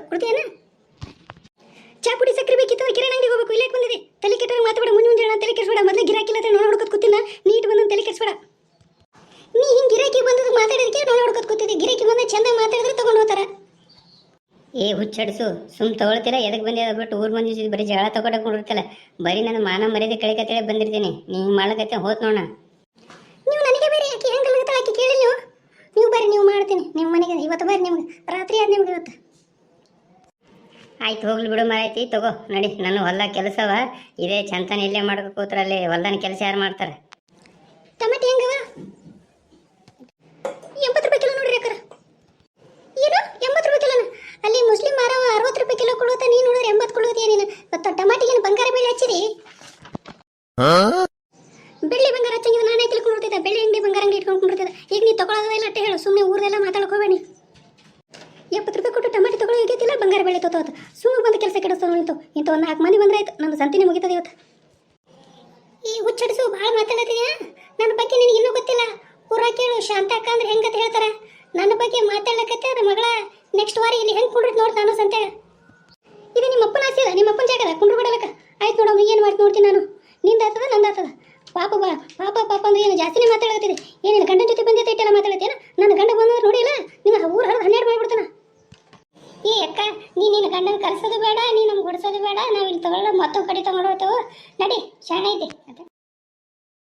ಕುಡ್ತೀಯನ? ಚಾ ಪುಡಿ ಸಕ್ಕರೆ ಬೇಕಿತ್ತು, ಕಿರಾಣಿ ಅಂಗಡಿಗೆ ಹೋಗ್ಬೇಕು. ಇಲ್ಲೇ ಬಂದಿದೆ. ತಲೆ ಕೆಟ್ಟವ್ರಿಗೆ ಮಾತಾಡ, ಮುಂಜೆ ತಲೆ ಕೆಡಿಸ್ಬೇಡ. ಮೊದಲು ಗಿರಾಕಿಲ್ಲ ಅಂತ ನೋಡ್ಕೊತ ಕೂತಿನ, ನೀಟ್ ಬಂದು ತಲೆ ಕೆಡಿಸ್ಬೇಡ. ನೀ ಹಿಂಗೆ ಗಿರಾಕಿ ಬಂದದ್ದು ಮಾತಾಡೋದಕ್ಕೆ ನೋಡ್ಕೊತ ಕೂತಿದ್ದೆ. ಗಿರಾಕಿ ಬಂದ ಚಂದ ಮಾತಾಡಿದ್ರೆ ತಗೊಂಡು ಹೋಗ್ತಾರ. ಏ ಹುಚ್ಚಡಿಸು, ಸುಮ್ ತಗೊಳ್ತಿಲ್ಲ. ಎದಕ್ಕೆ ಬಂದಿ ಅದ ಬಿಟ್ಟು ಊರ್ ಮಂದಿ ಬರೀ ಜಗಳ ತಗೊಳಕ್ ನೋಡಿರ್ತಲ್ಲ. ಬರೀ ನನ್ನ ಮಾನ ಮರ್ಯಾದೆ ಕಳಿಕತ್ತೇಳಿ ಬಂದಿರ್ತೀನಿ. ನೀ ಮಾಡ್ಲಕತ್ತೆ ಹೋತ್ ನೋಡ. ನೀವು ನನಗೆ ಬೇರೆ ಯಾಕೆ ಹೆಂಗಲ್ಗತ್ತ ಆಕೆ ಕೇಳಿಲ್ಲ. ನೀವು ಬರ್ರಿ, ನೀವು ಮಾಡ್ತೀನಿ ನಿಮ್ಮ ಮನೆಗೆ ಇವತ್ತು. ಬರ್ರಿ, ನಿಮ್ಗೆ ರಾತ್ರಿ ಆದ ನಿಮ್ಗೆ ಇವತ್ತು. ಆಯ್ತು ಹೋಗ್ಲಿ ಬಿಡು ಮಾರೈತಿ. ತಗೋ ನಡಿ, ನನ್ನ ಹೊಲ ಕೆಲಸವ ಇದೇ ಚಂತನ ಇಲ್ಲೇ ಮಾಡ್ಕೊ ಕೂತ್ರಲ್ಲಿ. ಹೊಲ್ದನ ಕೆಲಸ ಯಾರು ಮಾಡ್ತಾರೆ? ಟಮಾಟಿ ಹೆಂಗವ? 80 ರೂಪಾಯಿ ಕಿಲೋ ನೋಡ್ರಿ ಅಕ್ಕರ. ಏನು 80 ರೂಪಾಯಿ ಕಿಲೋನ? ಅಲ್ಲಿ ಮುಸ್ಲಿಂ ಮಾರವ 60 ರೂಪಾಯಿ ಕಿಲೋ ಕೊಡುತ್ತ, ನೀನು ನೋಡಿದ್ರೆ 80 ಕೊಡುತ್ತೀಯ ನೀನು. ಇವತ್ತು ಟಮಾಟಿಗೇನು ಬಂಗಾರ ಬೆಳೆ ಹಚ್ಚಿರಿ? ಬೆಳ್ಳಿ ಬಂಗಾರ ಹಚ್ಚಂಗಿದ್ರೆ ನಾನೇ ತಿಳ್ಕೊಂಡಿರ್ತಿದ್ದೆ. ಬೆಳ್ಳಿ ಅಂಗಡಿ ಬಂಗಾರ ಅಂಗಡಿ ಇಟ್ಕೊಂಡ್ಕೊಂಡಿರ್ತಿದ್ದೆ. ಈಗ ನೀ ತಗೊಳ್ಳೋದಿಲ್ಲ ಅಟ್ಟೆ ಹೇಳು. ಸುಮ್ಮನೆ ಊರೆಲ್ಲ ಮಾತಾಡಕ್ ಹೋಗಬೇಡಿ. 70 ರೂಪಾಯಿ ಕೊಟ್ಟು ಟಮಾಟಿ ತಗೊಳ್ಳೋ ಹೋಗೈತಿಲ್ಲ, ಬಂಗಾರ ಬೆಳೆ ತೋತ ಸುಮ್ಮನೆ ಬಂದು ಕೆಲಸ ಕೆಡಿಸ್ತಾವ. ಇಂಥ ಒಂದು 4 ಮಂದಿ ಬಂದ್ರೆ ಆಯ್ತು, ನಮ್ದು ಸಂತಿನೇ ಮುಗಿತದೆ ಇವತ್ತು. ಈ ಹುಚ್ಚಡಿಸು ಭಾಳ ಮಾತಾಡತ್ತಿದ್ಯಾ. ನನ್ನ ಬಗ್ಗೆ ನಿನಗೆ ಇನ್ನೂ ಗೊತ್ತಿಲ್ಲ. ಊರ ಕೇಳು, ಶಾಂತ ಅಕ್ಕ ಅಂದ್ರೆ ಹೆಂಗಂತ ಹೇಳ್ತಾರೆ. ನನ್ನ ಬಗ್ಗೆ ಮಾತಾಡ್ಲಕತ್ತೆ ಅದ್ರ ಮಗಳ ನೆಕ್ಸ್ಟ್ ವಾರ ಇಲ್ಲಿ ಹೆಂಗೆ ಕುಂಡ್ರಿ ನೋಡಿ ನಾನು ಸಂತೆ. ಇದು ನಿಮ್ಮ ಅಪ್ಪನ ಆಸೆ ಅದ, ನಿಮ್ಮ ಅಪ್ಪನ ಜಾಗದ ಕುಂಡ್ರು ಬಿಡಲಕ್ಕ. ಆಯ್ತು ನೋಡಮ್ಮ, ಏನು ಮಾಡ್ತೀನಿ ನೋಡ್ತೀನಿ ನಾನು. ನಿಂದಾಗ್ತದ ನಂದಾಗ್ತದ. ಪಾಪ ಪಾಪ ಪಾಪ ಅಂದ್ರೆ ಏನು ಜಾಸ್ತಿನೇ ಮಾತಾಡತ್ತಿದೆ. ಏನಿಲ್ಲ ಗಂಡನ ಜೊತೆ ಬಂದೈತೆ ಇಟ್ಟೆಲ್ಲ ಮಾತಾಡತ್ತೇನ. ನನ್ನ ಗಂಡ ಬಂದ್ರೆ